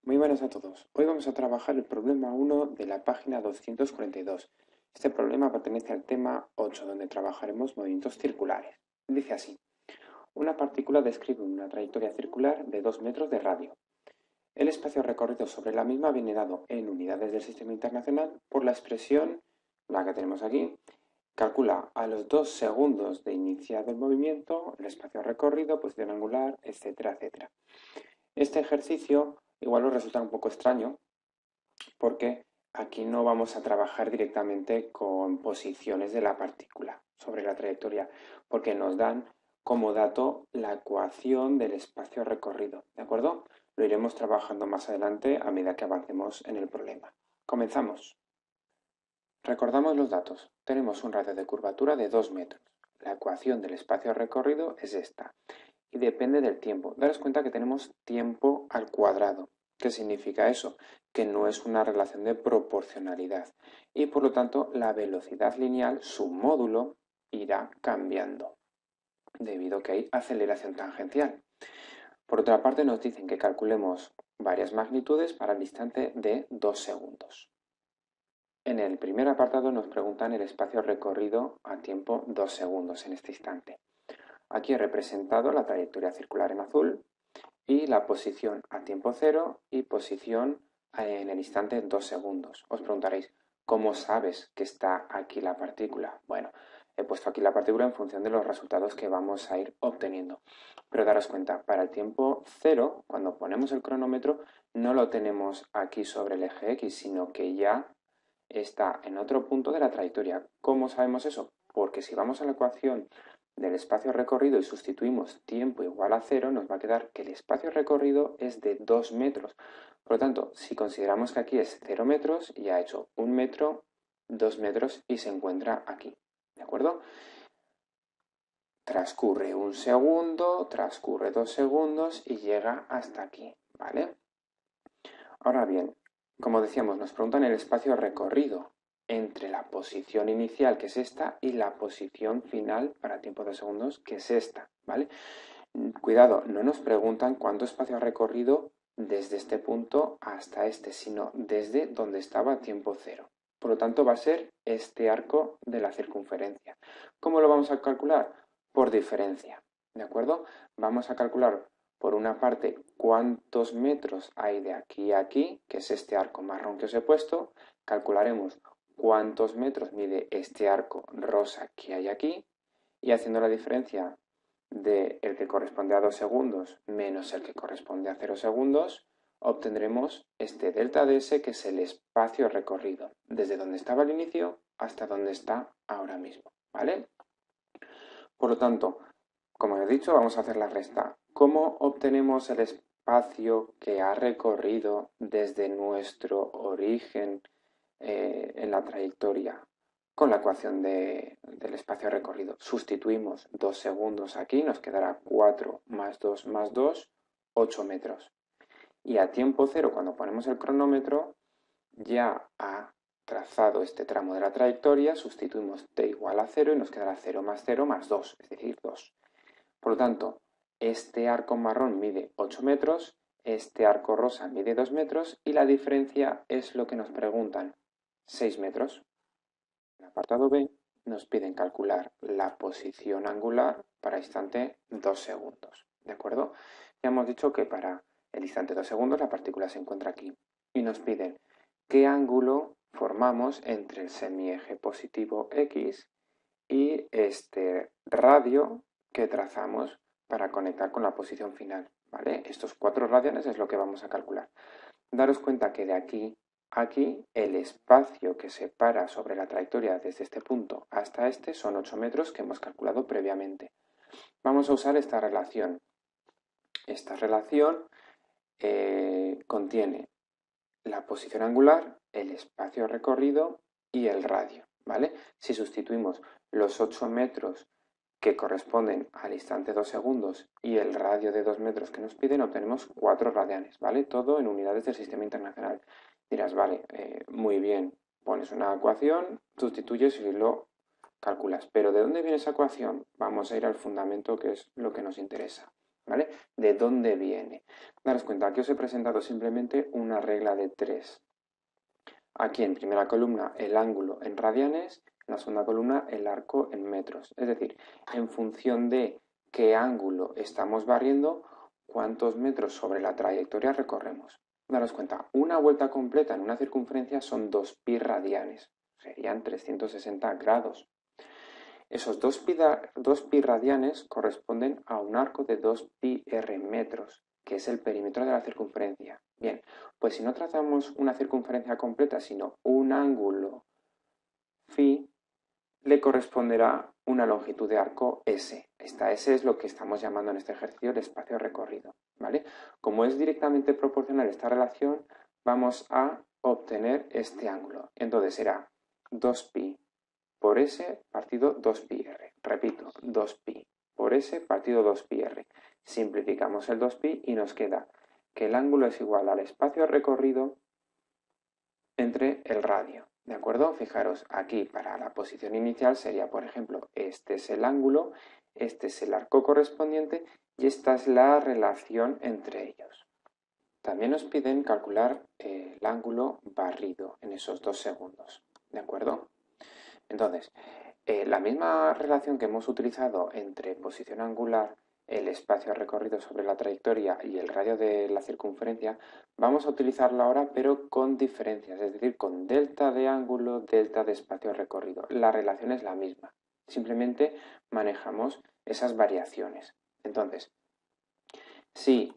Muy buenas a todos. Hoy vamos a trabajar el problema 1 de la página 242. Este problema pertenece al tema 8, donde trabajaremos movimientos circulares. Dice así: una partícula describe una trayectoria circular de 2 metros de radio. El espacio recorrido sobre la misma viene dado en unidades del Sistema Internacional por la expresión, la que tenemos aquí. Calcula a los 2 segundos de iniciado el movimiento, el espacio recorrido, posición angular, etcétera, etcétera. Este ejercicio igual os resulta un poco extraño porque aquí no vamos a trabajar directamente con posiciones de la partícula sobre la trayectoria, porque nos dan como dato la ecuación del espacio recorrido, ¿de acuerdo? Lo iremos trabajando más adelante a medida que avancemos en el problema. Comenzamos. Recordamos los datos. Tenemos un radio de curvatura de 2 metros. La ecuación del espacio recorrido es esta. Y depende del tiempo. Daros cuenta que tenemos tiempo al cuadrado. ¿Qué significa eso? Que no es una relación de proporcionalidad. Y por lo tanto, la velocidad lineal, su módulo, irá cambiando, debido a que hay aceleración tangencial. Por otra parte, nos dicen que calculemos varias magnitudes para el instante de 2 segundos. En el primer apartado nos preguntan el espacio recorrido a tiempo 2 segundos en este instante. Aquí he representado la trayectoria circular en azul y la posición a tiempo cero y posición en el instante 2 segundos. Os preguntaréis, ¿cómo sabes que está aquí la partícula? Bueno, he puesto aquí la partícula en función de los resultados que vamos a ir obteniendo. Pero daros cuenta, para el tiempo cero, cuando ponemos el cronómetro, no lo tenemos aquí sobre el eje X, sino que ya está en otro punto de la trayectoria. ¿Cómo sabemos eso? Porque si vamos a la ecuación del espacio recorrido y sustituimos tiempo igual a 0, nos va a quedar que el espacio recorrido es de 2 metros. Por lo tanto, si consideramos que aquí es 0 metros, ya ha hecho 1 metro, 2 metros y se encuentra aquí. ¿De acuerdo? Transcurre 1 segundo, transcurre 2 segundos y llega hasta aquí. ¿Vale? Ahora bien, como decíamos, nos preguntan el espacio recorrido entre la posición inicial, que es esta, y la posición final para tiempo de segundos, que es esta, ¿vale? Cuidado, no nos preguntan cuánto espacio ha recorrido desde este punto hasta este, sino desde donde estaba a tiempo cero. Por lo tanto, va a ser este arco de la circunferencia. ¿Cómo lo vamos a calcular? Por diferencia, ¿de acuerdo? Vamos a calcular por una parte cuántos metros hay de aquí a aquí, que es este arco marrón que os he puesto. Calcularemos cuántos metros mide este arco rosa que hay aquí y haciendo la diferencia de el que corresponde a 2 segundos menos el que corresponde a 0 segundos, obtendremos este delta ds, que es el espacio recorrido, desde donde estaba al inicio hasta donde está ahora mismo, ¿vale? Por lo tanto, como he dicho, vamos a hacer la resta. ¿Cómo obtenemos el espacio que ha recorrido desde nuestro origen en la trayectoria? Con la ecuación del espacio recorrido. Sustituimos 2 segundos aquí, nos quedará 4 más 2 más 2, 8 metros. Y a tiempo cero, cuando ponemos el cronómetro, ya ha trazado este tramo de la trayectoria, sustituimos t igual a 0 y nos quedará 0 más 2, es decir, 2. Por lo tanto, este arco marrón mide 8 metros, este arco rosa mide 2 metros y la diferencia es lo que nos preguntan, 6 metros. En el apartado B nos piden calcular la posición angular para instante 2 segundos. ¿De acuerdo? Ya hemos dicho que para el instante 2 segundos la partícula se encuentra aquí. Y nos piden qué ángulo formamos entre el semieje positivo X y este radio que trazamos para conectar con la posición final. ¿Vale? Estos 4 radianes es lo que vamos a calcular. Daros cuenta que de aquí a aquí el espacio que separa sobre la trayectoria desde este punto hasta este son 8 metros que hemos calculado previamente. Vamos a usar esta relación. Esta relación contiene la posición angular, el espacio recorrido y el radio, ¿vale? Si sustituimos los 8 metros que corresponden al instante 2 segundos y el radio de 2 metros que nos piden, obtenemos 4 radianes, ¿vale? Todo en unidades del Sistema Internacional. Dirás, vale, muy bien, pones una ecuación, sustituyes y lo calculas. Pero ¿de dónde viene esa ecuación? Vamos a ir al fundamento, que es lo que nos interesa, ¿vale? ¿De dónde viene? Daros cuenta, aquí os he presentado simplemente una regla de 3. Aquí en primera columna el ángulo en radianes, en la segunda columna el arco en metros. Es decir, en función de qué ángulo estamos barriendo, cuántos metros sobre la trayectoria recorremos. Daros cuenta, una vuelta completa en una circunferencia son 2pi radianes, serían 360 grados. Esos 2pi radianes corresponden a un arco de 2pi r metros, que es el perímetro de la circunferencia. Bien, pues si no trazamos una circunferencia completa, sino un ángulo phi, le corresponderá una longitud de arco S. Esta S es lo que estamos llamando en este ejercicio el espacio recorrido, ¿vale? Como es directamente proporcional esta relación, vamos a obtener este ángulo. Entonces será 2pi por S partido 2pi r. Repito, 2pi por S partido 2pi r. Simplificamos el 2pi y nos queda que el ángulo es igual al espacio recorrido entre el radio. ¿De acuerdo? Fijaros, aquí para la posición inicial sería, por ejemplo, este es el ángulo, este es el arco correspondiente y esta es la relación entre ellos. También nos piden calcular el ángulo barrido en esos 2 segundos. ¿De acuerdo? Entonces, la misma relación que hemos utilizado entre posición angular, el espacio recorrido sobre la trayectoria y el radio de la circunferencia, vamos a utilizarla ahora pero con diferencias, es decir, con delta de ángulo, delta de espacio recorrido. La relación es la misma, simplemente manejamos esas variaciones. Entonces, si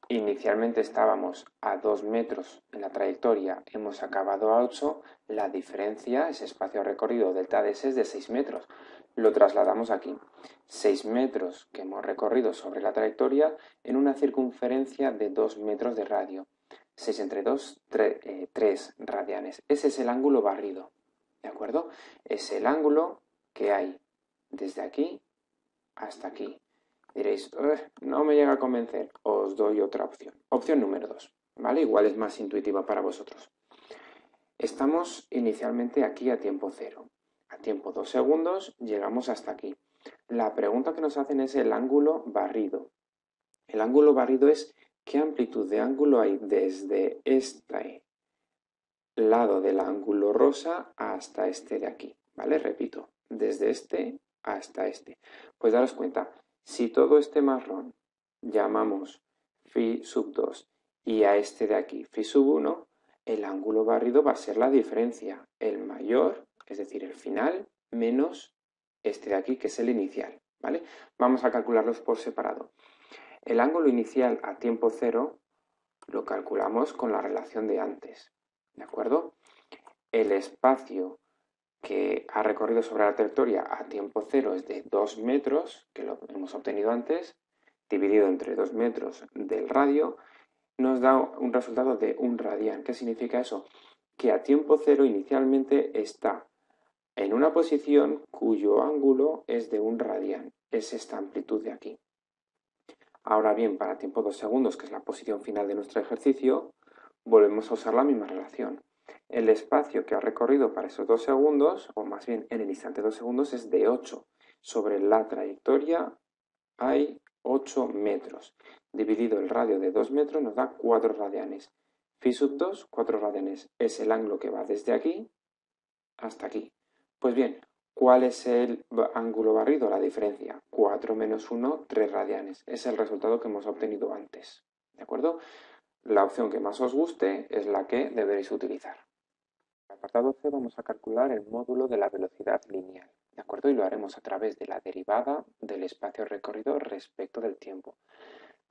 inicialmente estábamos a 2 metros en la trayectoria, hemos acabado a 8, la diferencia, ese espacio recorrido delta de S es de 6 metros. Lo trasladamos aquí. 6 metros que hemos recorrido sobre la trayectoria en una circunferencia de 2 metros de radio. 6 entre 2, 3 radianes. Ese es el ángulo barrido. ¿De acuerdo? Es el ángulo que hay desde aquí hasta aquí. Diréis, no me llega a convencer. Os doy otra opción. Opción número 2, ¿vale? Igual es más intuitiva para vosotros. Estamos inicialmente aquí a tiempo 0. A tiempo 2 segundos llegamos hasta aquí. La pregunta que nos hacen es el ángulo barrido. El ángulo barrido es qué amplitud de ángulo hay desde este lado del ángulo rosa hasta este de aquí, ¿vale? Repito, desde este hasta este. Pues daros cuenta, si todo este marrón llamamos phi sub 2 y a este de aquí phi sub 1, el ángulo barrido va a ser la diferencia, el mayor, es decir, el final, menos este de aquí, que es el inicial, ¿vale? Vamos a calcularlos por separado. El ángulo inicial a tiempo 0 lo calculamos con la relación de antes, ¿de acuerdo? El espacio que ha recorrido sobre la trayectoria a tiempo 0 es de 2 metros, que lo hemos obtenido antes, dividido entre 2 metros del radio, nos da un resultado de 1 radián. ¿Qué significa eso? Que a tiempo 0 inicialmente está en una posición cuyo ángulo es de 1 radián. Es esta amplitud de aquí. Ahora bien, para tiempo 2 segundos, que es la posición final de nuestro ejercicio, volvemos a usar la misma relación. El espacio que ha recorrido para esos 2 segundos, o más bien en el instante 2 segundos, es de 8. Sobre la trayectoria hay 8 metros. Dividido el radio de 2 metros nos da 4 radianes. Phi sub 2, 4 radianes. Es el ángulo que va desde aquí hasta aquí. Pues bien, ¿cuál es el ángulo barrido? La diferencia. 4 menos 1, 3 radianes. Es el resultado que hemos obtenido antes. ¿De acuerdo? La opción que más os guste es la que deberéis utilizar. En el apartado C vamos a calcular el módulo de la velocidad lineal, ¿de acuerdo? Y lo haremos a través de la derivada del espacio recorrido respecto del tiempo.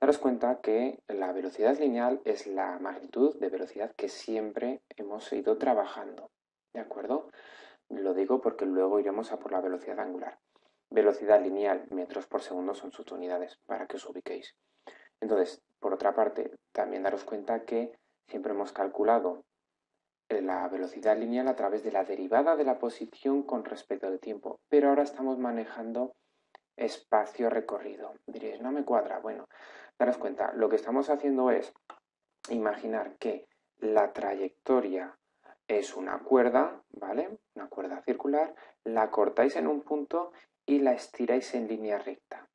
Daros cuenta que la velocidad lineal es la magnitud de velocidad que siempre hemos ido trabajando, ¿de acuerdo? Lo digo porque luego iremos a por la velocidad angular. Velocidad lineal, metros por segundo son sus unidades, para que os ubiquéis. Entonces, por otra parte, también daros cuenta que siempre hemos calculado la velocidad lineal a través de la derivada de la posición con respecto al tiempo, pero ahora estamos manejando espacio recorrido. Diréis, no me cuadra. Bueno, daros cuenta, lo que estamos haciendo es imaginar que la trayectoria es una cuerda, ¿vale? Una cuerda circular, la cortáis en un punto y la estiráis en línea recta,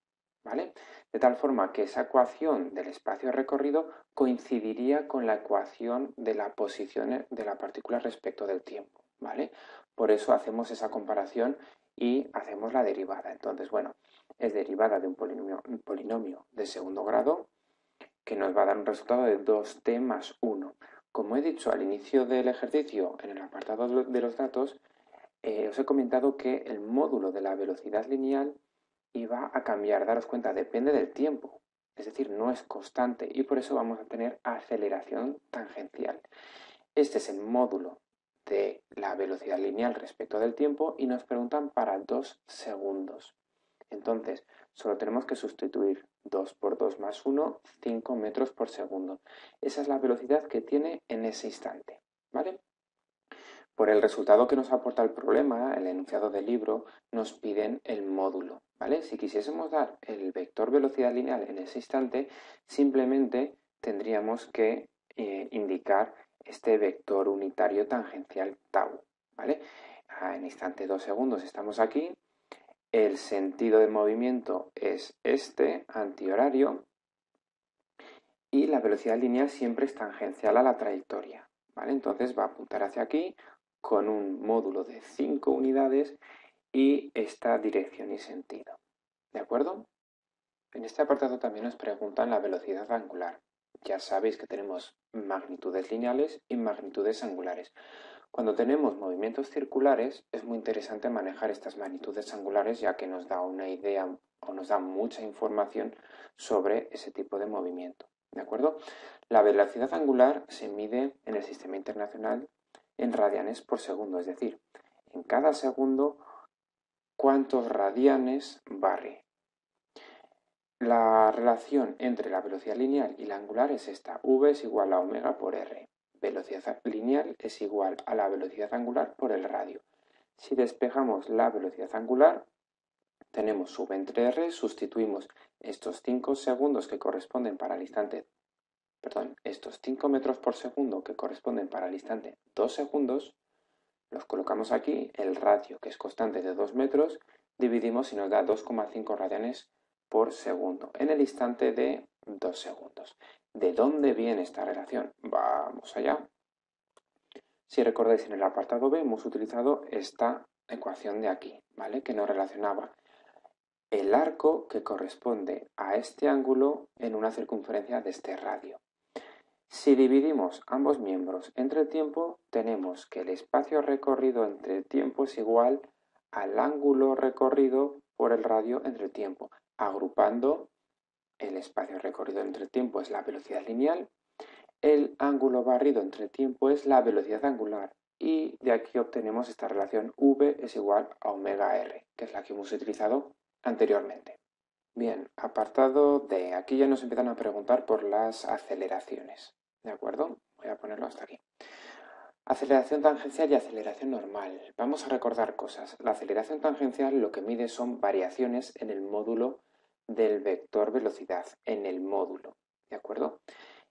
¿vale? De tal forma que esa ecuación del espacio recorrido coincidiría con la ecuación de la posición de la partícula respecto del tiempo, ¿vale? Por eso hacemos esa comparación y hacemos la derivada. Entonces, bueno, es derivada de un polinomio de segundo grado que nos va a dar un resultado de 2t más 1. Como he dicho al inicio del ejercicio, en el apartado de los datos, os he comentado que el módulo de la velocidad lineal iba a cambiar. Daros cuenta, depende del tiempo. Es decir, no es constante y por eso vamos a tener aceleración tangencial. Este es el módulo de la velocidad lineal respecto del tiempo y nos preguntan para 2 segundos. Entonces, solo tenemos que sustituir 2 por 2 más 1, 5 metros por segundo. Esa es la velocidad que tiene en ese instante, ¿vale? Por el resultado que nos aporta el problema, el enunciado del libro, nos piden el módulo, ¿vale? Si quisiésemos dar el vector velocidad lineal en ese instante, simplemente tendríamos que indicar este vector unitario tangencial tau, ¿vale? En instante 2 segundos estamos aquí, el sentido de movimiento es este, antihorario, y la velocidad lineal siempre es tangencial a la trayectoria, ¿vale? Entonces va a apuntar hacia aquí con un módulo de 5 unidades y esta dirección y sentido, ¿de acuerdo? En este apartado también nos preguntan la velocidad angular. Ya sabéis que tenemos magnitudes lineales y magnitudes angulares. Cuando tenemos movimientos circulares es muy interesante manejar estas magnitudes angulares ya que nos da una idea o nos da mucha información sobre ese tipo de movimiento. ¿De acuerdo? La velocidad angular se mide en el sistema internacional en radianes por segundo, es decir, en cada segundo cuántos radianes barre. La relación entre la velocidad lineal y la angular es esta, v es igual a omega por r. Velocidad lineal es igual a la velocidad angular por el radio. Si despejamos la velocidad angular, tenemos v entre r, sustituimos estos 5 segundos que corresponden para el instante, estos 5 metros por segundo que corresponden para el instante 2 segundos, los colocamos aquí, el radio que es constante de 2 metros, dividimos y nos da 2,5 radianes por segundo en el instante de 2 segundos. ¿De dónde viene esta relación? Vamos allá. Si recordáis en el apartado B hemos utilizado esta ecuación de aquí, ¿vale? Que nos relacionaba el arco que corresponde a este ángulo en una circunferencia de este radio. Si dividimos ambos miembros entre el tiempo, tenemos que el espacio recorrido entre el tiempo es igual al ángulo recorrido por el radio entre el tiempo. Agrupando, el espacio recorrido entre el tiempo es la velocidad lineal, el ángulo barrido entre el tiempo es la velocidad angular y de aquí obtenemos esta relación v es igual a omega r, que es la que hemos utilizado anteriormente. Bien, apartado de aquí ya nos empiezan a preguntar por las aceleraciones, ¿de acuerdo? Voy a ponerlo hasta aquí. Aceleración tangencial y aceleración normal. Vamos a recordar cosas. La aceleración tangencial lo que mide son variaciones en el módulo del vector velocidad, en el módulo, ¿de acuerdo?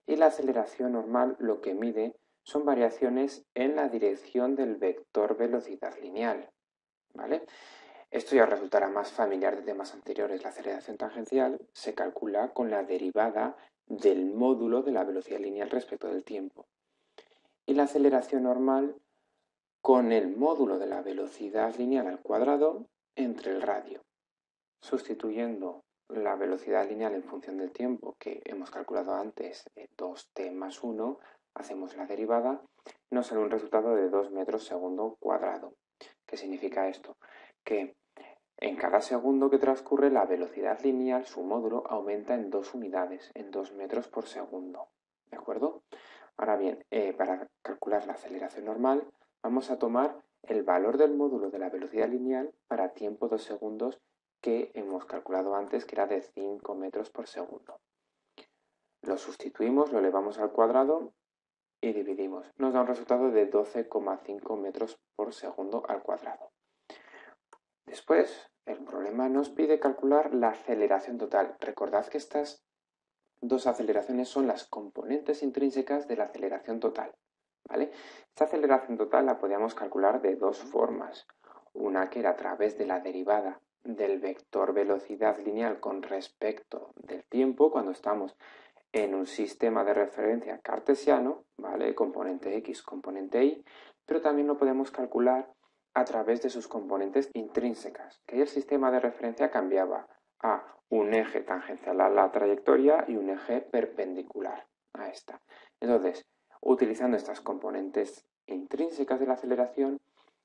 Y la aceleración normal lo que mide son variaciones en la dirección del vector velocidad lineal, ¿vale? Esto ya resultará más familiar de temas anteriores. La aceleración tangencial se calcula con la derivada del módulo de la velocidad lineal respecto del tiempo. Y la aceleración normal con el módulo de la velocidad lineal al cuadrado entre el radio. Sustituyendo la velocidad lineal en función del tiempo que hemos calculado antes, 2t más 1, hacemos la derivada, nos sale un resultado de 2 metros segundo cuadrado. ¿Qué significa esto? Que en cada segundo que transcurre la velocidad lineal, su módulo, aumenta en 2 unidades, en 2 metros por segundo. ¿De acuerdo? Ahora bien, para calcular la aceleración normal, vamos a tomar el valor del módulo de la velocidad lineal para tiempo 2 segundos que hemos calculado antes, que era de 5 metros por segundo. Lo sustituimos, lo elevamos al cuadrado y dividimos. Nos da un resultado de 12,5 metros por segundo al cuadrado. Después, el problema nos pide calcular la aceleración total. Recordad que estas dos aceleraciones son las componentes intrínsecas de la aceleración total, ¿vale? Esta aceleración total la podíamos calcular de dos formas. Una que era a través de la derivada del vector velocidad lineal con respecto del tiempo, cuando estamos en un sistema de referencia cartesiano, ¿vale? Componente X, componente Y, pero también lo podemos calcular a través de sus componentes intrínsecas, que el sistema de referencia cambiaba a un eje tangencial a la trayectoria y un eje perpendicular a esta. Entonces, utilizando estas componentes intrínsecas de la aceleración,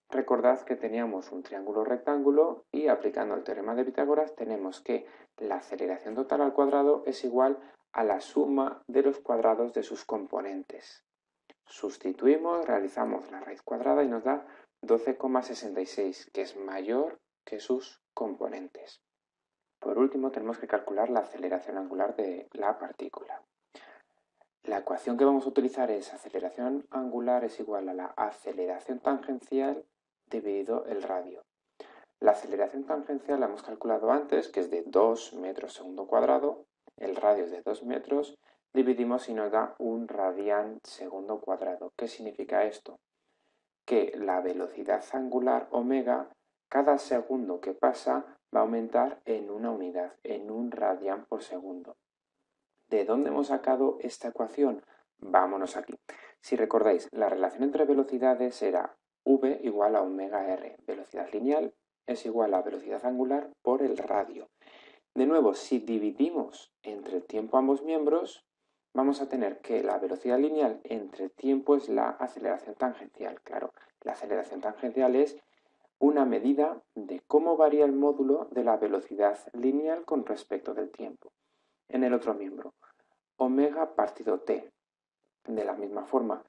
recordad que teníamos un triángulo rectángulo y aplicando el teorema de Pitágoras tenemos que la aceleración total al cuadrado es igual a la suma de los cuadrados de sus componentes. Sustituimos, realizamos la raíz cuadrada y nos da 12,66, que es mayor que sus componentes. Por último, tenemos que calcular la aceleración angular de la partícula. La ecuación que vamos a utilizar es aceleración angular es igual a la aceleración tangencial dividido el radio. La aceleración tangencial la hemos calculado antes, que es de 2 metros segundo cuadrado, el radio es de 2 metros, dividimos y nos da un radián segundo cuadrado. ¿Qué significa esto? Que la velocidad angular omega, cada segundo que pasa, va a aumentar en una unidad, en un radián por segundo. ¿De dónde hemos sacado esta ecuación? Vámonos aquí. Si recordáis, la relación entre velocidades era v igual a omega r. Velocidad lineal es igual a velocidad angular por el radio. De nuevo, si dividimos entre el tiempo ambos miembros, vamos a tener que la velocidad lineal entre el tiempo es la aceleración tangencial. Claro, la aceleración tangencial es una medida de cómo varía el módulo de la velocidad lineal con respecto del tiempo. En el otro miembro, omega partido t. De la misma forma,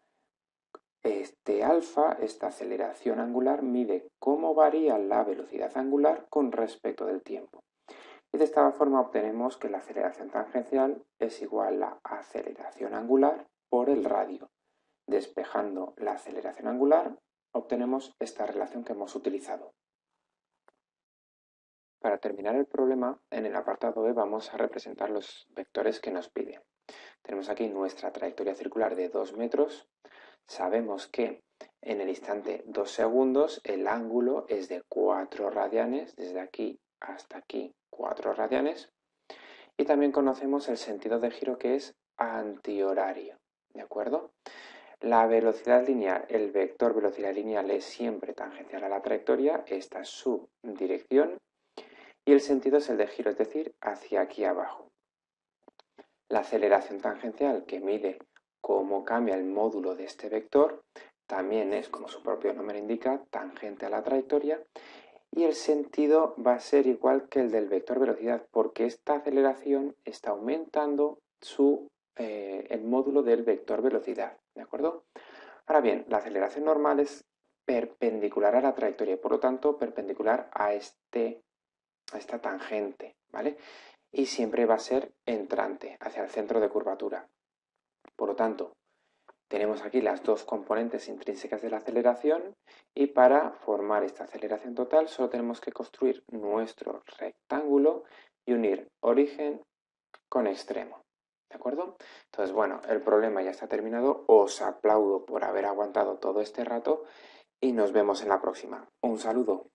este alfa, esta aceleración angular, mide cómo varía la velocidad angular con respecto del tiempo. Y de esta forma obtenemos que la aceleración tangencial es igual a la aceleración angular por el radio. Despejando la aceleración angular, obtenemos esta relación que hemos utilizado. Para terminar el problema, en el apartado E vamos a representar los vectores que nos pide. Tenemos aquí nuestra trayectoria circular de 2 metros. Sabemos que en el instante 2 segundos el ángulo es de 4 radianes, desde aquí hasta aquí 4 radianes. Y también conocemos el sentido de giro que es antihorario, ¿de acuerdo? La velocidad lineal, el vector velocidad lineal es siempre tangencial a la trayectoria, esta es su dirección. Y el sentido es el de giro, es decir, hacia aquí abajo. La aceleración tangencial, que mide cómo cambia el módulo de este vector, también es, como su propio nombre indica, tangente a la trayectoria. Y el sentido va a ser igual que el del vector velocidad, porque esta aceleración está aumentando el módulo del vector velocidad, ¿de acuerdo? Ahora bien, la aceleración normal es perpendicular a la trayectoria y por lo tanto perpendicular a esta tangente, ¿vale? Y siempre va a ser entrante hacia el centro de curvatura. Por lo tanto, tenemos aquí las dos componentes intrínsecas de la aceleración y para formar esta aceleración total solo tenemos que construir nuestro rectángulo y unir origen con extremo. ¿De acuerdo? Entonces, bueno, el problema ya está terminado. Os aplaudo por haber aguantado todo este rato y nos vemos en la próxima. Un saludo.